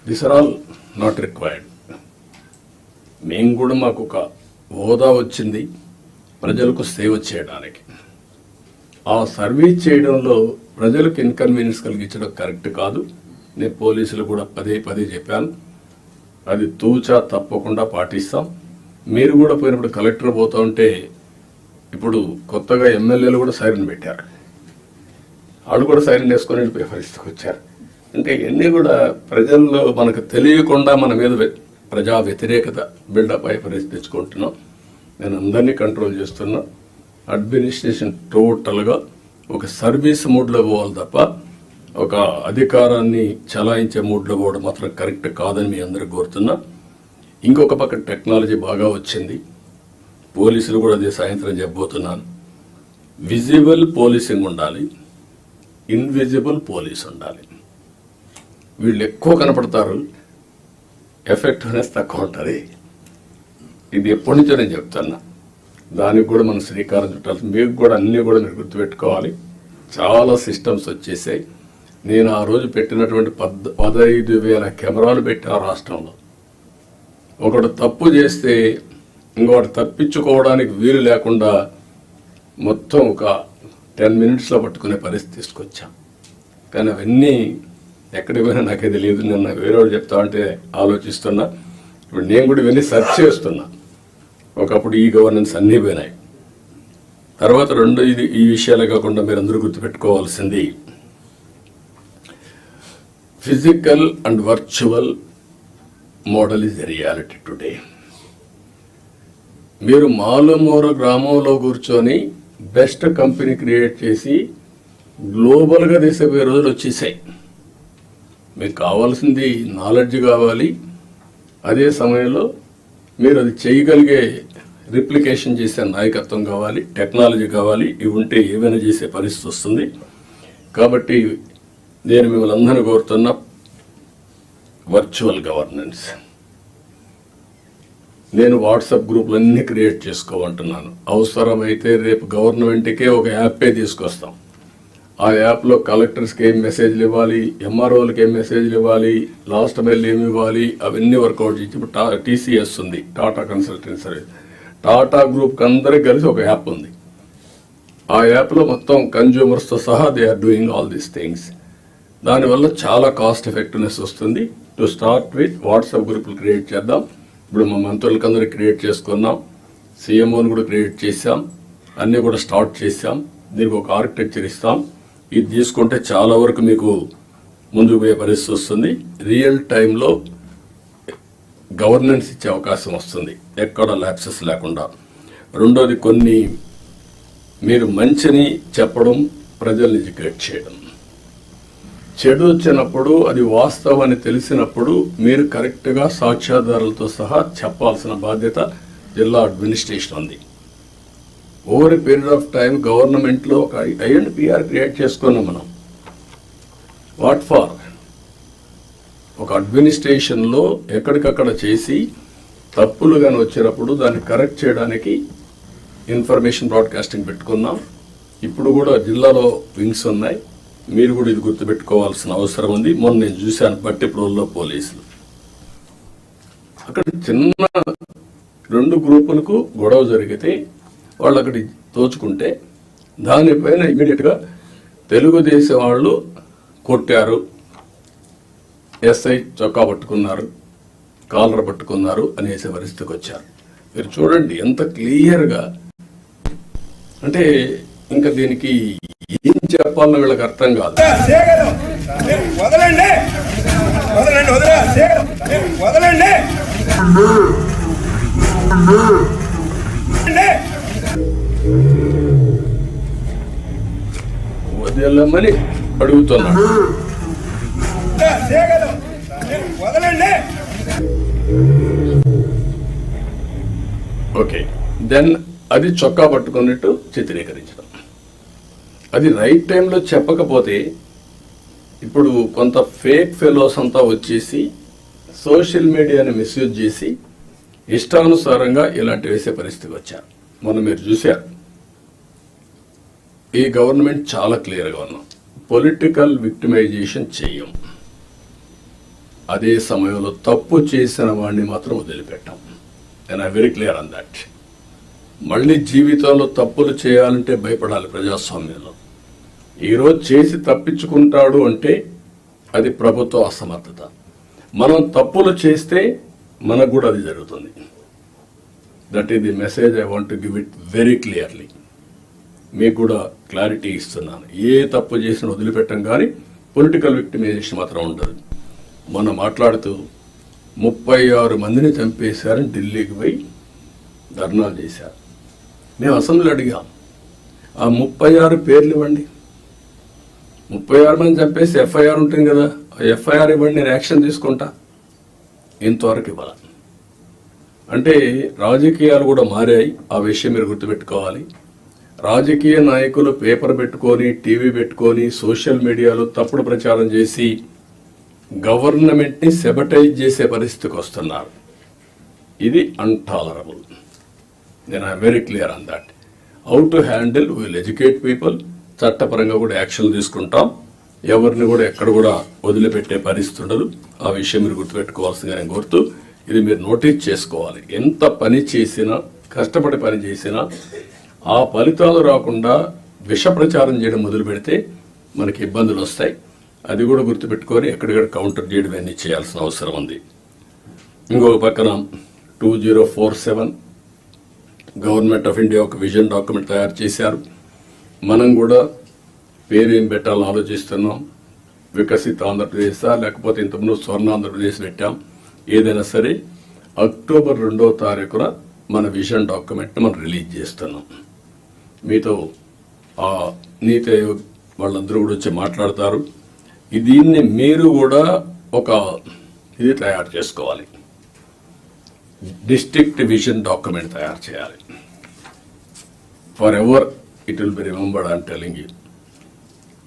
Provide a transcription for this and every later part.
This are all not required. మేము కూడా మాకు ఒక హోదా వచ్చింది ప్రజలకు సేవ చేయడానికి. ఆ సర్వీస్ చేయడంలో ప్రజలకు ఇన్కన్వీనియన్స్ కలిగించడం కరెక్ట్ కాదు. నేను పోలీసులు కూడా పదే చెప్పాను, అది తూచా తప్పకుండా పాటిస్తాం. మీరు కూడా పోయినప్పుడు కలెక్టర్ పోతా ఉంటే ఇప్పుడు కొత్తగా ఎమ్మెల్యేలు కూడా సైరన్ పెట్టారు, వాళ్ళు కూడా సైరన్ వేసుకొని వెళ్ళిపోయే పరిస్థితికి వచ్చారు. అంటే ఇవన్నీ కూడా ప్రజల్లో మనకు తెలియకుండా మన మీద ప్రజా వ్యతిరేకత బిల్డప్ అయ్యే పరిస్థితి తెచ్చుకుంటున్నాం. నేను అందరినీ కంట్రోల్ చేస్తున్నా. అడ్మినిస్ట్రేషన్ టోటల్గా ఒక సర్వీస్ మూడ్లో పోవాలి తప్ప ఒక అధికారాన్ని చలాయించే మూడ్లో పోవడం మాత్రం కరెక్ట్ కాదని మీ అందరూ కోరుతున్నా. ఇంకొక పక్క టెక్నాలజీ బాగా వచ్చింది, పోలీసులు కూడా అదే సాయంత్రం చెప్పబోతున్నాను. విజిబుల్ పోలీసింగ్ ఉండాలి, ఇన్విజిబుల్ పోలీస్ ఉండాలి. వీళ్ళు ఎక్కువ కనపడతారు, ఎఫెక్టివ్నెస్ తక్కువ ఉంటుంది. ఇది ఎప్పటి నుంచో నేను చెప్తున్నా. దానికి కూడా మనం శ్రీకారం చుట్టాలి. మీకు కూడా అన్నీ కూడా మీరు గుర్తుపెట్టుకోవాలి. చాలా సిస్టమ్స్ వచ్చేసాయి. నేను ఆ రోజు పెట్టినటువంటి 15,000 కెమెరాలు పెట్టిన రాష్ట్రంలో. ఒకడు తప్పు చేస్తే ఇంకొకటి తప్పించుకోవడానికి వీలు లేకుండా మొత్తం ఒక 10 మినిట్స్లో పట్టుకునే పరిస్థితి తీసుకొచ్చాం. కానీ అవన్నీ ఎక్కడికి పోయినా నాకే తెలియదు. నిన్న వేరేవాడు చెప్తా ఉంటే ఆలోచిస్తున్నా. ఇప్పుడు నేను కూడా ఇవన్నీ సెర్చ్ చేస్తున్నా. ఒకప్పుడు ఈ గవర్నెన్స్ అన్నీ పోయినాయి. తర్వాత రెండు ఈ విషయాలే కాకుండా మీరు అందరూ గుర్తుపెట్టుకోవాల్సింది, physical and virtual model is a reality today. మీరు మాలుమూర గ్రామంలో కూర్చొని బెస్ట్ కంపెనీ క్రియేట్ చేసి గ్లోబల్గా తీసిపోయే రోజులు వచ్చేసాయి. మీకు కావాల్సింది నాలెడ్జ్ కావాలి, అదే సమయంలో మీరు అది చేయగలిగే రిప్లికేషన్ చేసే నాయకత్వం కావాలి, టెక్నాలజీ కావాలి. ఇవి ఉంటే ఏమైనా చేసే పరిస్థితి వస్తుంది. కాబట్టి నేను మిమ్మల్ని అందరినీ కోరుతున్నా, వర్చువల్ గవర్నెన్స్. నేను వాట్సాప్ గ్రూపులన్నీ క్రియేట్ చేసుకోమంటున్నాను. అవసరమైతే రేపు గవర్నమెంట్కే ఒక యాపే తీసుకొస్తాం. ఆ యాప్లో కలెక్టర్స్కి ఏం మెసేజ్లు ఇవ్వాలి, ఎంఆర్ఓలకి ఏం మెసేజ్లు ఇవ్వాలి, లాస్ట్ మైల్ ఏమి ఇవ్వాలి, అవన్నీ వర్కౌట్ చేసి ఇప్పుడు టీసీఎస్ ఉంది, టాటా కన్సల్టెన్సీ సర్వీస్. టాటా గ్రూప్కి అందరికి కలిసి ఒక యాప్ ఉంది. ఆ యాప్లో మొత్తం కన్జ్యూమర్స్తో సహా they are doing all these things. దానివల్ల చాలా కాస్ట్ ఎఫెక్టివ్నెస్ వస్తుంది. టు స్టార్ట్ విత్ వాట్సాప్ గ్రూపులు క్రియేట్ చేద్దాం. ఇప్పుడు మా మంత్రులకి అందరూ క్రియేట్ చేసుకున్నాం, సీఎంఓని కూడా క్రియేట్ చేశాం, అన్నీ కూడా స్టార్ట్ చేశాం. దీనికి ఒక ఆర్కిటెక్చర్ ఇస్తాం. ఇది తీసుకుంటే చాలా వరకు మీకు ముందుకు పోయే పరిస్థితి వస్తుంది. రియల్ టైంలో గవర్నెన్స్ ఇచ్చే అవకాశం వస్తుంది, ఎక్కడ ల్యాప్సెస్ లేకుండా. రెండోది, కొన్ని మీరు మంచిని చెప్పడం, ప్రజల్ని ఎడ్యుకేట్ చేయడం. చెడు వచ్చినప్పుడు అది వాస్తవాన్ని తెలిసినప్పుడు మీరు కరెక్ట్గా సాక్ష్యాధారాలతో సహా చెప్పాల్సిన బాధ్యత జిల్లా అడ్మినిస్ట్రేషన్ ఉంది. Over a period of time గవర్నమెంట్లో ఒక ఐఎండ్పిఆర్ క్రియేట్ చేసుకున్నాం మనం. What for? ఒక అడ్మినిస్ట్రేషన్లో ఎక్కడికక్కడ చేసి తప్పులు కానీ వచ్చినప్పుడు దాన్ని కరెక్ట్ చేయడానికి ఇన్ఫర్మేషన్ బ్రాడ్కాస్టింగ్ పెట్టుకున్నాం. ఇప్పుడు కూడా జిల్లాలో వింగ్స్ ఉన్నాయి. మీరు కూడా ఇది గుర్తుపెట్టుకోవాల్సిన అవసరం ఉంది. మొన్న నేను చూశాను బట్టిప్రోల్లో పోలీసులు అక్కడ చిన్న 2 గ్రూపులకు గొడవ జరిగితే వాళ్ళు అక్కడి తోచుకుంటే దానిపైన ఇమీడియట్గా తెలుగుదేశం వాళ్ళు కొట్టారు, ఎస్ఐ చొక్కా పట్టుకున్నారు, కాలర్ పట్టుకున్నారు అనేసే పరిస్థితికి వచ్చారు. మీరు చూడండి ఎంత క్లియర్గా. అంటే ఇంకా దీనికి ఏం చెప్పాలన్న వీళ్ళకి అర్థం కాదు. వదిలేమని అడుగుతున్నాడు. ఓకే, దెన్ అది చొక్కా పట్టుకున్నట్టు చిత్రీకరించడం. అది రైట్ టైంలో చెప్పకపోతే ఇప్పుడు కొంత ఫేక్ ఫెలోస్ అంతా వచ్చేసి సోషల్ మీడియాని మిస్యూజ్ చేసి ఇష్టానుసారంగా ఇలాంటి వేసే పరిస్థితికి వచ్చారు. మొన్న మీరు చూశారు. ఈ గవర్నమెంట్ చాలా క్లియర్గా ఉన్నాం, పొలిటికల్ విక్టిమైజేషన్ చెయ్యం. అదే సమయంలో తప్పు చేసిన వాడిని మాత్రం వదిలిపెట్టాం. నేను వెరీ క్లియర్ ఆన్ దట్. మళ్ళీ జీవితంలో తప్పులు చేయాలంటే భయపడాలి ప్రజాస్వామ్యంలో. ఈరోజు చేసి తప్పించుకుంటాడు అంటే అది ప్రభుత్వ అసమర్థత. మనం తప్పులు చేస్తే మనకు కూడా అది జరుగుతుంది. That is the message I want to give it very clearly. మీకు కూడా క్లారిటీ ఇస్తున్నాను. ఏ తప్పు చేసినా వదిలిపెట్టం, కానీ పొలిటికల్ విక్టిమైజేషన్ మాత్రం ఉండదు. మనం మాట్లాడుతూ 36 మందిని చంపేశారని ఢిల్లీకి పోయి ధర్నాలు చేశారు. మేము అసెంబ్లీ అడిగాం, ఆ 36 పేర్లు ఇవ్వండి. 36 మంది చంపేసి ఎఫ్ఐఆర్ ఉంటుంది కదా, ఆ ఎఫ్ఐఆర్ ఇవ్వండి, నేను యాక్షన్ తీసుకుంటా. ఇంతవరకు ఇవ్వాలి. అంటే రాజకీయాలు కూడా మారాయి. ఆ విషయం మీరు గుర్తుపెట్టుకోవాలి. రాజకీయ నాయకులు పేపర్ పెట్టుకొని, టీవీ పెట్టుకొని, సోషల్ మీడియాలో తప్పుడు ప్రచారం చేసి గవర్నమెంట్ని సెబటైజ్ చేసే పరిస్థితికి వస్తున్నారు. ఇది అన్టాలరబుల్. నేను I very clear on that. How to handle, will educate people. చట్టపరంగా కూడా యాక్షన్ తీసుకుంటాం. ఎవరిని కూడా ఎక్కడ కూడా వదిలిపెట్టే పరిస్థితి ఉండదు. ఆ విషయం మీరు గుర్తుపెట్టుకోవాల్సిందిగా నేను కోరుతూ, ఇది మీరు నోటీస్ చేసుకోవాలి. ఎంత పని చేసినా, కష్టపడి పని చేసినా ఆ ఫలితాలు రాకుండా విష ప్రచారం చేయడం మొదలు పెడితే మనకి ఇబ్బందులు వస్తాయి. అది కూడా గుర్తుపెట్టుకొని ఎక్కడిక్కడ కౌంటర్ చేయడం అన్నీ చేయాల్సిన అవసరం ఉంది. ఇంకొక పక్కన 2047 గవర్నమెంట్ ఆఫ్ ఇండియా ఒక విజన్ డాక్యుమెంట్ తయారు చేశారు. మనం కూడా పేరేం పెట్టాలని ఆలోచిస్తున్నాం. వికసిత ఆంధ్రప్రదేశా, లేకపోతే ఇంతకుముందు స్వర్ణ ఆంధ్రప్రదేశ్ పెట్టాం. ఏదైనా సరే అక్టోబర్ 2వ తారీఖున మన విజన్ డాక్యుమెంట్ని మనం రిలీజ్ చేస్తున్నాం. మీతో ఆ నీతి ఆయోగ్ వాళ్ళందరూ కూడా వచ్చి మాట్లాడతారు. దీన్ని మీరు కూడా ఒక ఇది తయారు చేసుకోవాలి. డిస్ట్రిక్ట్ విజన్ డాక్యుమెంట్ తయారు చేయాలి. For ever it will be remembered. I'm telling you.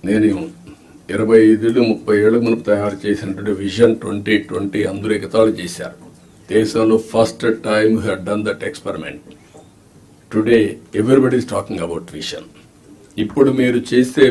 నేను 25-30 ఏళ్ళ మునుపు తయారు చేసినటువంటి విజన్ 2020 అందరూ ఎగతాళి చేశారు. దేశంలో first time who had done that experiment. Today everybody is talking about vision. ఇప్పుడు మీరు చేసే